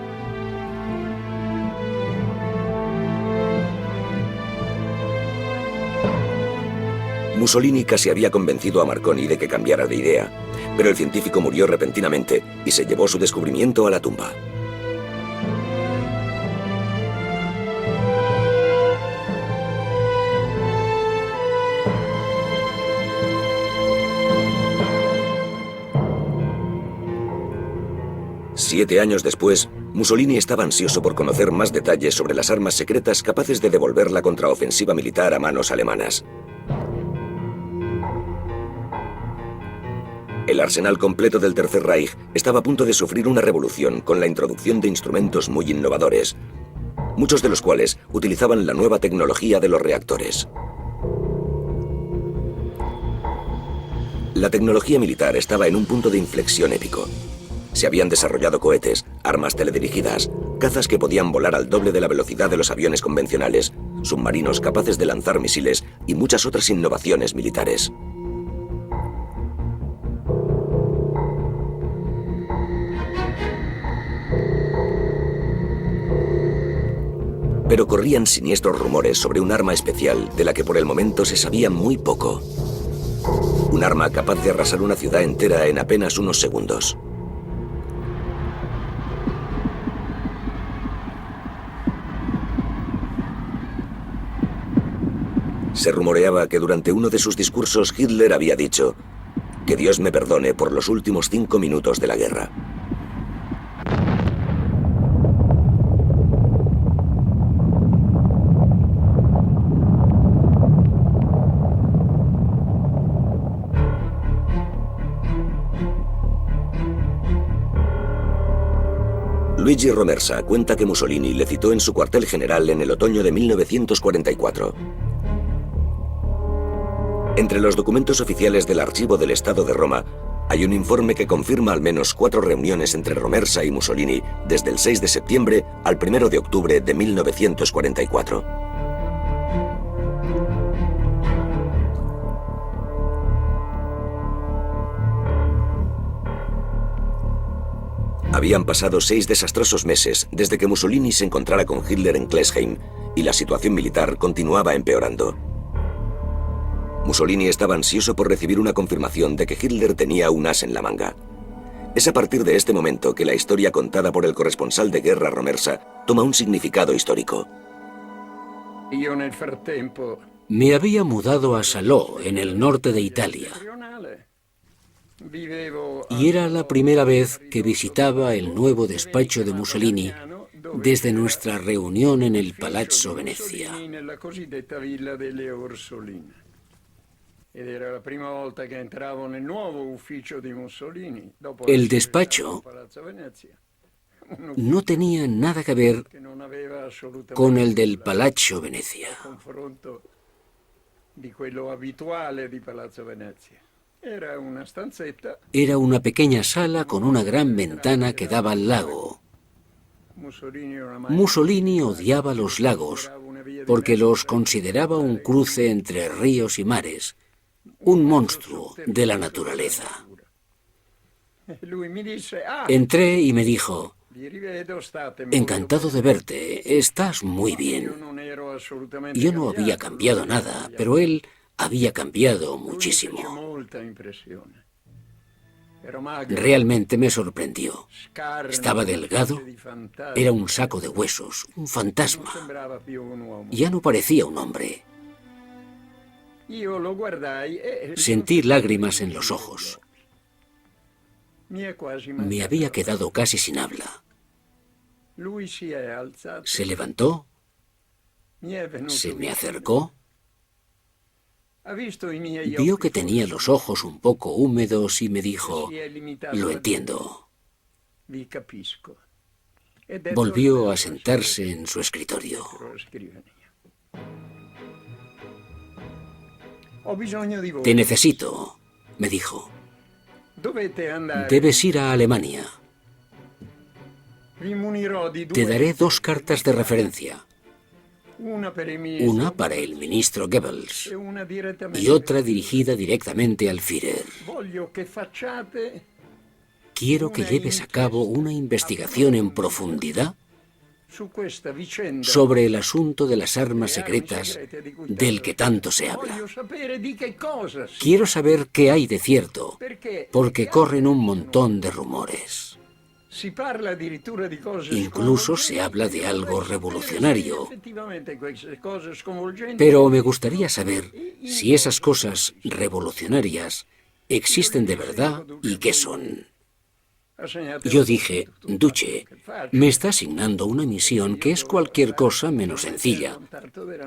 [SPEAKER 1] Mussolini casi había convencido a Marconi de que cambiara de idea, pero el científico murió repentinamente y se llevó su descubrimiento a la tumba. Siete años después, Mussolini estaba ansioso por conocer más detalles sobre las armas secretas capaces de devolver la contraofensiva militar a manos alemanas. El arsenal completo del Tercer Reich estaba a punto de sufrir una revolución con la introducción de instrumentos muy innovadores, muchos de los cuales utilizaban la nueva tecnología de los reactores. La tecnología militar estaba en un punto de inflexión épico. Se habían desarrollado cohetes, armas teledirigidas, cazas que podían volar al doble de la velocidad de los aviones convencionales, submarinos capaces de lanzar misiles y muchas otras innovaciones militares. Pero corrían siniestros rumores sobre un arma especial de la que por el momento se sabía muy poco. Un arma capaz de arrasar una ciudad entera en apenas unos segundos. Se rumoreaba que durante uno de sus discursos Hitler había dicho: "Que Dios me perdone por los últimos 5 minutos de la guerra". Luigi Romersa cuenta que Mussolini le citó en su cuartel general en el otoño de 1944. Entre los documentos oficiales del Archivo del Estado de Roma, hay un informe que confirma al menos 4 reuniones entre Romersa y Mussolini desde el 6 de septiembre al 1 de octubre de 1944. Habían pasado 6 desastrosos meses desde que Mussolini se encontrara con Hitler en Klesheim y la situación militar continuaba empeorando. Mussolini estaba ansioso por recibir una confirmación de que Hitler tenía un as en la manga. Es a partir de este momento que la historia contada por el corresponsal de guerra Romersa toma un significado histórico.
[SPEAKER 2] Me había mudado a Salò, en el norte de Italia, y era la primera vez que visitaba el nuevo despacho de Mussolini desde nuestra reunión en el Palazzo Venezia. El despacho no tenía nada que ver con el del Palazzo Venezia. Era una pequeña sala con una gran ventana que daba al lago. Mussolini odiaba los lagos porque los consideraba un cruce entre ríos y mares, un monstruo de la naturaleza. Entré y me dijo: encantado de verte, estás muy bien. Yo no había cambiado nada, pero él había cambiado muchísimo. Realmente me sorprendió. Estaba delgado, era un saco de huesos, un fantasma. Ya no parecía un hombre. Sentí lágrimas en los ojos. Me había quedado casi sin habla. Se levantó, se me acercó, vio que tenía los ojos un poco húmedos y me dijo: lo entiendo. Volvió a sentarse en su escritorio. Te necesito, me dijo. Debes ir a Alemania. Te daré 2 cartas de referencia. Una para el ministro Goebbels y otra dirigida directamente al Führer. Quiero que lleves a cabo una investigación en profundidad sobre el asunto de las armas secretas del que tanto se habla. Quiero saber qué hay de cierto, porque corren un montón de rumores. Incluso se habla de algo revolucionario. Pero me gustaría saber si esas cosas revolucionarias existen de verdad y qué son. Yo dije: Duce, me está asignando una misión que es cualquier cosa menos sencilla,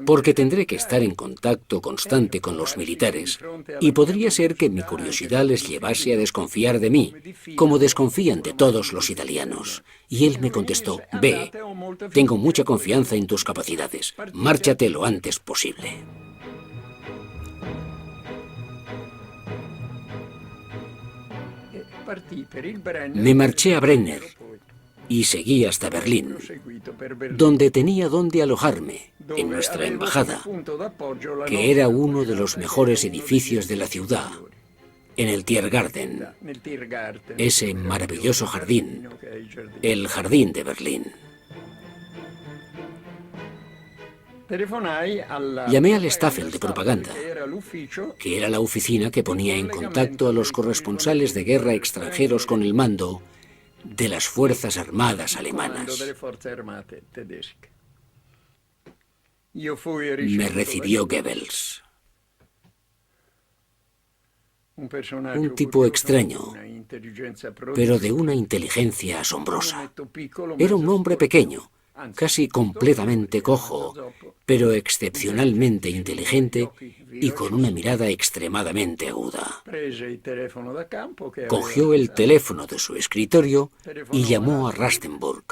[SPEAKER 2] porque tendré que estar en contacto constante con los militares, y podría ser que mi curiosidad les llevase a desconfiar de mí, como desconfían de todos los italianos. Y él me contestó: ve, tengo mucha confianza en tus capacidades, márchate lo antes posible. Me marché a Brenner y seguí hasta Berlín, donde tenía donde alojarme, en nuestra embajada, que era uno de los mejores edificios de la ciudad, en el Tiergarten, ese maravilloso jardín, el Jardín de Berlín. Llamé al Staffel de propaganda, que era la oficina que ponía en contacto a los corresponsales de guerra extranjeros con el mando de las Fuerzas Armadas alemanas. Me recibió Goebbels. Un tipo extraño, pero de una inteligencia asombrosa. Era un hombre pequeño, casi completamente cojo, pero excepcionalmente inteligente y con una mirada extremadamente aguda. Cogió el teléfono de su escritorio y llamó a Rastenburg.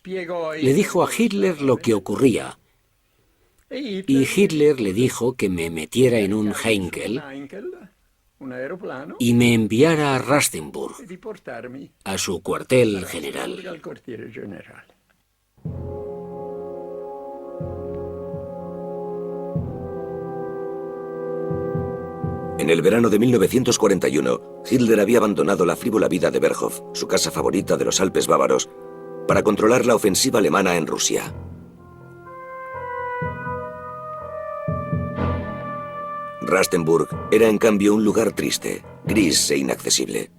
[SPEAKER 2] Le dijo a Hitler lo que ocurría, y Hitler le dijo que me metiera en un Heinkel y me enviara a Rastenburg, a su cuartel general.
[SPEAKER 1] En el verano de 1941, Hitler había abandonado la frívola vida de Berghof, su casa favorita de los Alpes bávaros, para controlar la ofensiva alemana en Rusia. Rastenburg era en cambio un lugar triste, gris e inaccesible.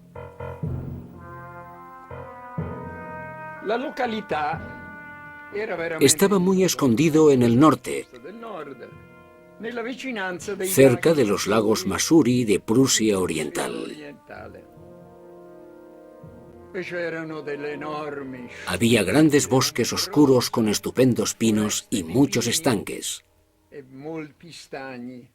[SPEAKER 5] La località era veramente
[SPEAKER 2] Estaba muy escondido en el norte,
[SPEAKER 5] del nord, nella vicinanza dei
[SPEAKER 2] cerca
[SPEAKER 5] laghi
[SPEAKER 2] de los lagos Masuri de Prusia Oriental.
[SPEAKER 5] orientale. C'erano delle enormi
[SPEAKER 2] Había grandes bosques oscuros con estupendos pinos y muchos estanques,
[SPEAKER 5] e molti stagni,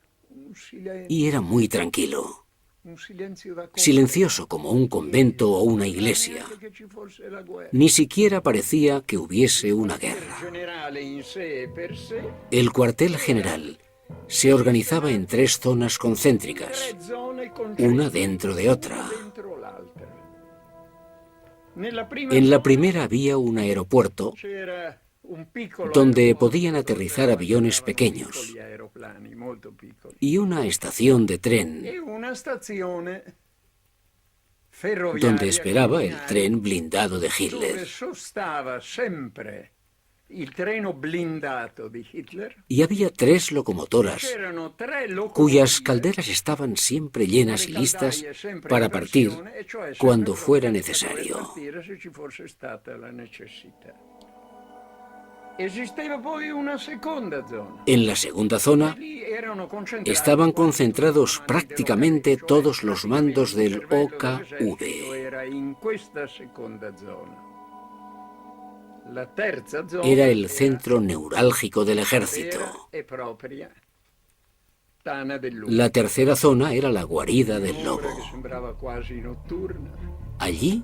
[SPEAKER 2] y era muy tranquilo,
[SPEAKER 5] un silenzio da
[SPEAKER 2] silencioso como un convento o una iglesia.
[SPEAKER 5] che ci fosse la guerra.
[SPEAKER 2] Ni siquiera parecía que hubiese una
[SPEAKER 5] Il
[SPEAKER 2] guerra.
[SPEAKER 5] generale in sé e per sé,
[SPEAKER 2] El cuartel general se organizaba en 3 zonas concéntricas,
[SPEAKER 5] tre zone
[SPEAKER 2] una dentro de otra.
[SPEAKER 5] dentro l'altra. Nella prima
[SPEAKER 2] En la
[SPEAKER 5] zona
[SPEAKER 2] primera había un aeropuerto
[SPEAKER 5] c'era un piccolo
[SPEAKER 2] donde
[SPEAKER 5] aeroporto
[SPEAKER 2] podían aterrizar aviones pequeños
[SPEAKER 5] piccoli aeroplani, molto piccoli.
[SPEAKER 2] y una estación de tren
[SPEAKER 5] E una stazione ferroviaria
[SPEAKER 2] donde esperaba el
[SPEAKER 5] lineare
[SPEAKER 2] tren blindado de
[SPEAKER 5] dove
[SPEAKER 2] Hitler.
[SPEAKER 5] sostava sempre il treno blindato di Hitler.
[SPEAKER 2] Y había 3 locomotoras
[SPEAKER 5] C'erano 3 locomotive
[SPEAKER 2] cuyas calderas estaban siempre llenas y listas para partir cuando fuera necesario.
[SPEAKER 5] Se ci fosse stata la necessità. Esisteva poi una seconda zona.
[SPEAKER 2] En la segunda zona
[SPEAKER 5] Lì erano concentrati
[SPEAKER 2] estaban concentrados
[SPEAKER 5] comandi
[SPEAKER 2] prácticamente
[SPEAKER 5] dell'OKV,
[SPEAKER 2] todos los mandos del
[SPEAKER 5] il cervello dell'esercito
[SPEAKER 2] OKV.
[SPEAKER 5] Era in questa seconda zona. La terza zona
[SPEAKER 2] Era el centro neurálgico del ejército.
[SPEAKER 5] vera e propria tana del lupo.
[SPEAKER 2] La tercera zona era la guarida del
[SPEAKER 5] Un'ombra
[SPEAKER 2] lobo.
[SPEAKER 5] che sembrava quasi notturna.
[SPEAKER 2] Allí,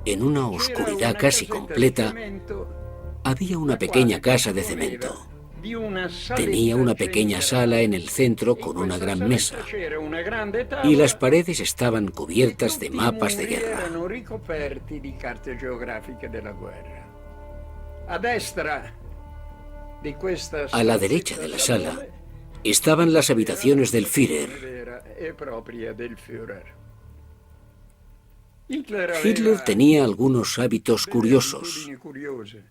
[SPEAKER 2] en una
[SPEAKER 5] C'era
[SPEAKER 2] oscuridad
[SPEAKER 5] una
[SPEAKER 2] casi
[SPEAKER 5] casetta di
[SPEAKER 2] completa,
[SPEAKER 5] cemento,
[SPEAKER 2] había una
[SPEAKER 5] la
[SPEAKER 2] pequeña
[SPEAKER 5] quale
[SPEAKER 2] casa de
[SPEAKER 5] disponeva
[SPEAKER 2] cemento.
[SPEAKER 5] di una saletta
[SPEAKER 2] Tenía una pequeña
[SPEAKER 5] centrale.
[SPEAKER 2] sala en el centro
[SPEAKER 5] In
[SPEAKER 2] con una
[SPEAKER 5] questa
[SPEAKER 2] gran
[SPEAKER 5] saletta
[SPEAKER 2] mesa,
[SPEAKER 5] c'era una grande tavola
[SPEAKER 2] y las paredes estaban
[SPEAKER 5] e
[SPEAKER 2] cubiertas de
[SPEAKER 5] tutti i
[SPEAKER 2] mapas de
[SPEAKER 5] muri
[SPEAKER 2] guerra.
[SPEAKER 5] erano ricoperti di carte geografiche della guerra. A destra di questa
[SPEAKER 2] A la
[SPEAKER 5] stanzetta
[SPEAKER 2] derecha de la
[SPEAKER 5] salone
[SPEAKER 2] sala estaban las habitaciones del Führer.
[SPEAKER 5] vera e propria del Führer. Hitler
[SPEAKER 2] Hitler
[SPEAKER 5] aveva
[SPEAKER 2] tenía algunos hábitos
[SPEAKER 5] delle
[SPEAKER 2] curiosos.
[SPEAKER 5] abitudini curiose.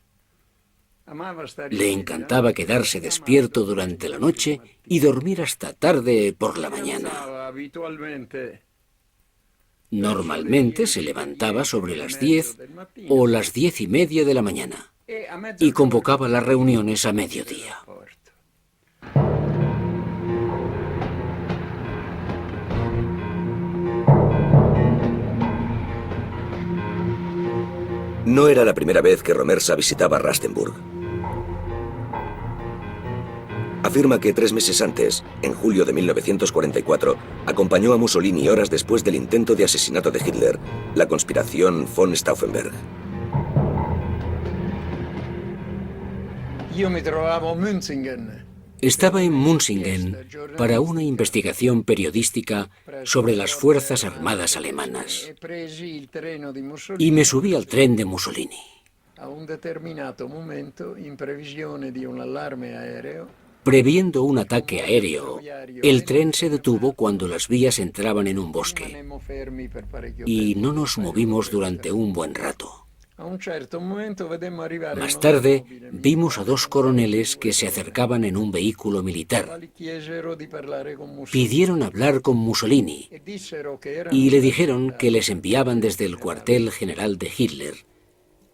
[SPEAKER 5] Amava stare
[SPEAKER 2] Le
[SPEAKER 5] in
[SPEAKER 2] encantaba
[SPEAKER 5] villa,
[SPEAKER 2] quedarse despierto durante la noche y dormir hasta tarde por la
[SPEAKER 5] si
[SPEAKER 2] mañana.
[SPEAKER 5] alzava abitualmente
[SPEAKER 2] Normalmente se levantaba sobre las 10 o las 10:30 de la mañana
[SPEAKER 5] e a
[SPEAKER 2] y
[SPEAKER 5] mezzogiorno
[SPEAKER 2] convocaba las reuniones a mediodía.
[SPEAKER 5] porto.
[SPEAKER 1] No era la primera vez que Romersa visitaba Rastenburg. Afirma que 3 meses antes, en julio de 1944, acompañó a Mussolini horas después del intento de asesinato de Hitler, la conspiración von Stauffenberg.
[SPEAKER 5] Io mi trovavo a Münzingen.
[SPEAKER 2] Estaba en Munsingen para una investigación periodística sobre las Fuerzas Armadas alemanas
[SPEAKER 5] E presi il treno di
[SPEAKER 2] y
[SPEAKER 5] Mussolini
[SPEAKER 2] me subí al tren de Mussolini.
[SPEAKER 5] a un determinato momento in previsione di un allarme aereo.
[SPEAKER 2] Previendo un ataque aéreo, el tren se detuvo cuando las vías entraban en un bosque
[SPEAKER 5] Rimanemmo fermi per parecchio
[SPEAKER 2] y
[SPEAKER 5] tempo.
[SPEAKER 2] no nos movimos durante un buen rato.
[SPEAKER 5] A un certo momento vedemmo arrivare
[SPEAKER 2] Más
[SPEAKER 5] un
[SPEAKER 2] tarde,
[SPEAKER 5] automobile
[SPEAKER 2] vimos a 2 coroneles que se acercaban en un vehículo militar.
[SPEAKER 5] quali chiesero di parlare con Mussolini
[SPEAKER 2] Pidieron hablar con Mussolini
[SPEAKER 5] e dissero che erano
[SPEAKER 2] y le dijeron que les enviaban desde el cuartel general de Hitler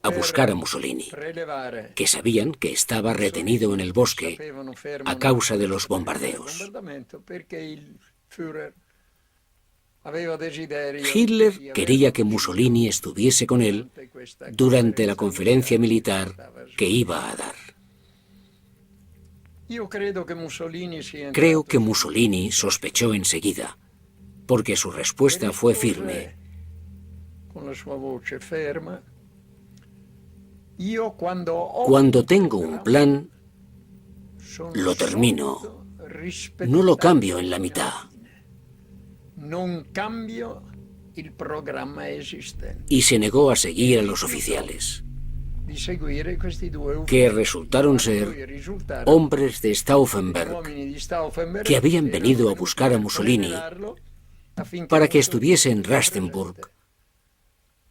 [SPEAKER 2] a buscar a Mussolini,
[SPEAKER 5] prelevare
[SPEAKER 2] que sabían que estaba retenido en el bosque
[SPEAKER 5] sapevano fermo
[SPEAKER 2] a causa de los
[SPEAKER 5] il
[SPEAKER 2] bombardeos.
[SPEAKER 5] bombardamento perché il Führer aveva desiderio
[SPEAKER 2] Hitler
[SPEAKER 5] di
[SPEAKER 2] quería que Mussolini estuviese con él
[SPEAKER 5] avere questa
[SPEAKER 2] durante la conferencia militar que iba a dar.
[SPEAKER 5] Io credo che Mussolini sia
[SPEAKER 2] Creo que Mussolini sospechó enseguida, porque su respuesta fue firme.
[SPEAKER 5] con la sua voce ferma. Io quando ho
[SPEAKER 2] Cuando tengo un plan,
[SPEAKER 5] sono
[SPEAKER 2] lo termino.
[SPEAKER 5] solito rispettare
[SPEAKER 2] no lo cambio en la mitad.
[SPEAKER 5] Non cambio il programma esistente.
[SPEAKER 2] Y se negó a seguir a los oficiales,
[SPEAKER 5] Di seguire questi due
[SPEAKER 2] que
[SPEAKER 5] uffici.
[SPEAKER 2] resultaron
[SPEAKER 5] Poi
[SPEAKER 2] ser
[SPEAKER 5] risultarono
[SPEAKER 2] hombres de Stauffenberg,
[SPEAKER 5] uomini di Stauffenberg
[SPEAKER 2] que habían
[SPEAKER 5] erano
[SPEAKER 2] venido a
[SPEAKER 5] venuti
[SPEAKER 2] buscar a Mussolini
[SPEAKER 5] prepararlo affinché
[SPEAKER 2] para que
[SPEAKER 5] Mussolini
[SPEAKER 2] estuviese en
[SPEAKER 5] fosse
[SPEAKER 2] Rastenburg
[SPEAKER 5] presente.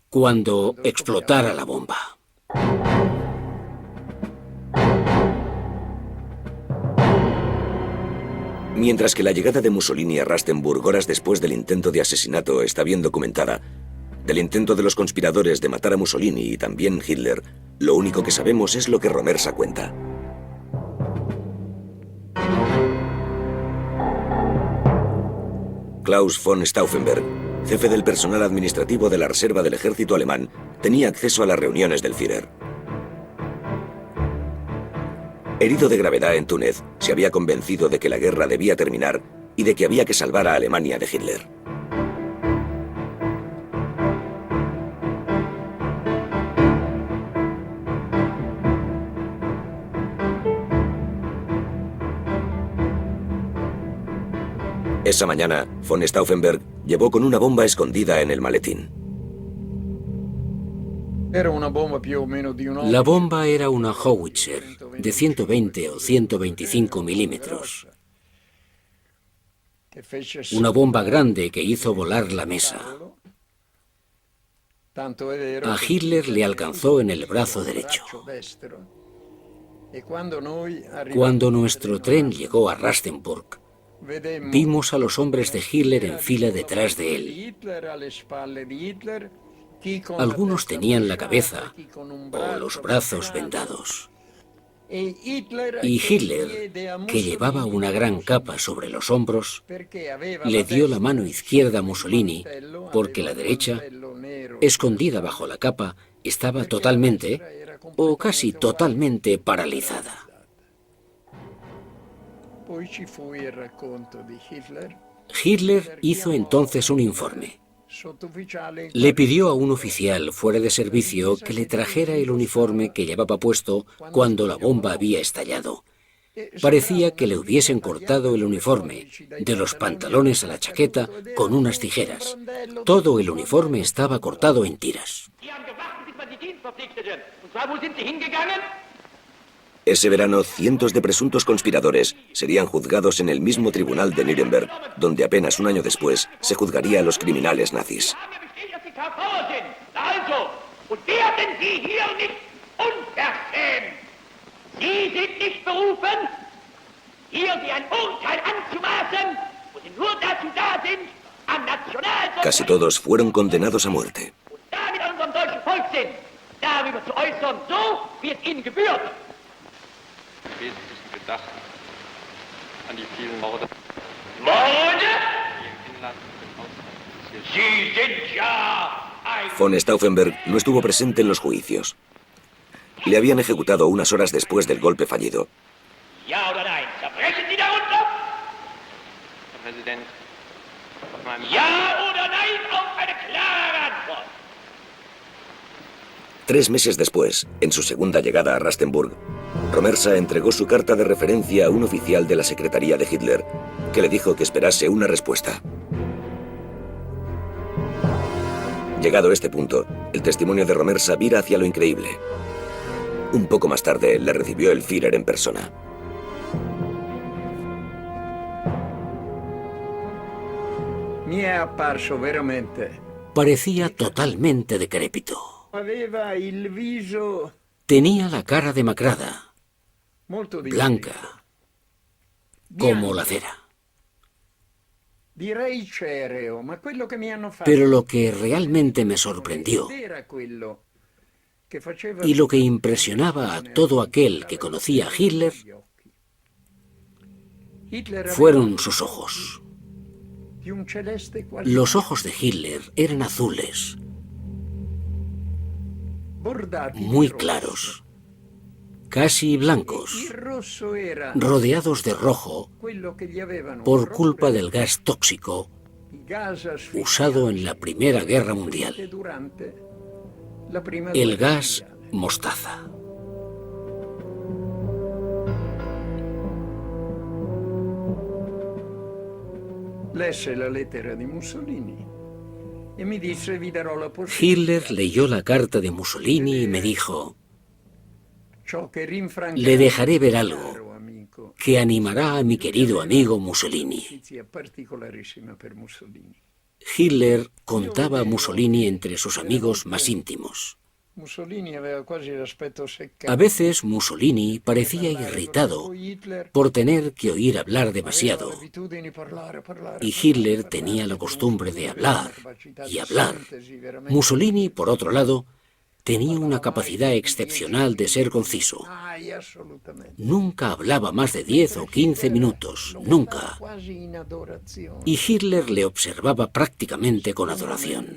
[SPEAKER 2] cuando explotara la bomba.
[SPEAKER 1] Mientras que la llegada de Mussolini a Rastenburg horas después del intento de asesinato está bien documentada, del intento de los conspiradores de matar a Mussolini y también Hitler, lo único que sabemos es lo que Romersa cuenta. Klaus von Stauffenberg, jefe del personal administrativo de la reserva del ejército alemán, tenía acceso a las reuniones del Führer. Herido de gravedad en Túnez, se había convencido de que la guerra debía terminar y de que había que salvar a Alemania de Hitler. Esa mañana, von Stauffenberg llevó con una bomba escondida en el maletín.
[SPEAKER 2] La bomba era una Howitzer de 120 o 125 milímetros. Una bomba grande que hizo volar la mesa. A Hitler le alcanzó en el brazo derecho. Cuando nuestro tren llegó a Rastenburg, vimos a los hombres de Hitler en fila detrás de él. Algunos tenían la cabeza o los brazos vendados. Y Hitler, que llevaba una gran capa sobre los hombros, le dio la mano izquierda a Mussolini porque la derecha, escondida bajo la capa, estaba totalmente, o casi totalmente, paralizada. Hitler hizo entonces un informe. Le pidió a un oficial fuera de servicio que le trajera el uniforme que llevaba puesto cuando la bomba había estallado. Parecía que le hubiesen cortado el uniforme, de los pantalones a la chaqueta, con unas tijeras. Todo el uniforme estaba cortado en tiras.
[SPEAKER 1] Ese verano, cientos de presuntos conspiradores serían juzgados en el mismo tribunal de Nuremberg, donde apenas un año después se juzgaría a los criminales nazis. Casi todos fueron condenados a muerte. Von Stauffenberg no estuvo presente en los juicios. Le habían ejecutado unas horas después del golpe fallido. Tres meses después, en su segunda llegada a Rastenburg, Romersa entregó su carta de referencia a un oficial de la secretaría de Hitler, que le dijo que esperase una respuesta. Llegado a este punto, el testimonio de Romersa vira hacia lo increíble. Un poco más tarde, le recibió el Führer en persona.
[SPEAKER 2] Parecía totalmente decrépito. Tenía la cara demacrada, blanca, como la cera. Pero lo que realmente me sorprendió, y lo que impresionaba a todo aquel que conocía a Hitler, fueron sus ojos. Los ojos de Hitler eran azules, muy claros, casi blancos, rodeados de rojo por culpa del gas tóxico usado en la Primera Guerra Mundial, el gas mostaza. Hitler leyó la carta de Mussolini y me dijo: le dejaré ver algo que animará a mi querido amigo Mussolini. Hitler contaba a Mussolini entre sus amigos más íntimos. A veces Mussolini parecía irritado por tener que oír hablar demasiado, y Hitler tenía la costumbre de hablar y hablar. Mussolini, por otro lado, tenía una capacidad excepcional de ser conciso. Nunca hablaba más de 10 o 15 minutos, nunca. Y Hitler le observaba prácticamente con adoración.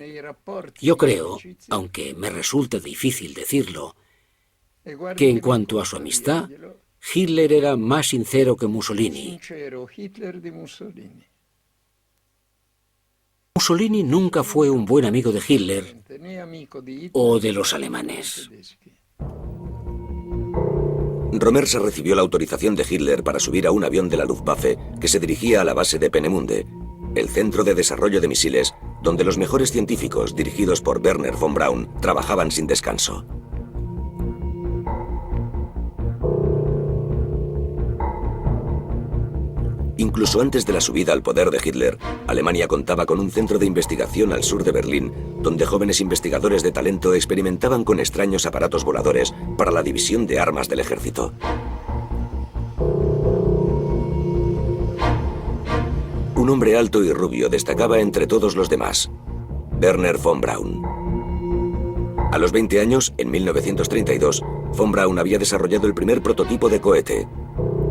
[SPEAKER 2] Yo creo, aunque me resulta difícil decirlo, que en cuanto a su amistad, Hitler era más sincero que Mussolini. Mussolini nunca fue un buen amigo de Hitler o de los alemanes.
[SPEAKER 1] Romersa recibió la autorización de Hitler para subir a un avión de la Luftwaffe que se dirigía a la base de Peenemünde, el centro de desarrollo de misiles donde los mejores científicos, dirigidos por Wernher von Braun, trabajaban sin descanso. Incluso antes de la subida al poder de Hitler, Alemania contaba con un centro de investigación al sur de Berlín, donde jóvenes investigadores de talento experimentaban con extraños aparatos voladores para la división de armas del ejército. Un hombre alto y rubio destacaba entre todos los demás, Wernher von Braun. A los 20 años, en 1932, von Braun había desarrollado el primer prototipo de cohete,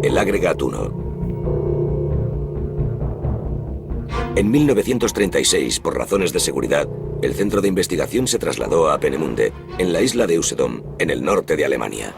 [SPEAKER 1] el Agregat 1. En 1936, por razones de seguridad, el centro de investigación se trasladó a Peenemünde, en la isla de Usedom, en el norte de Alemania.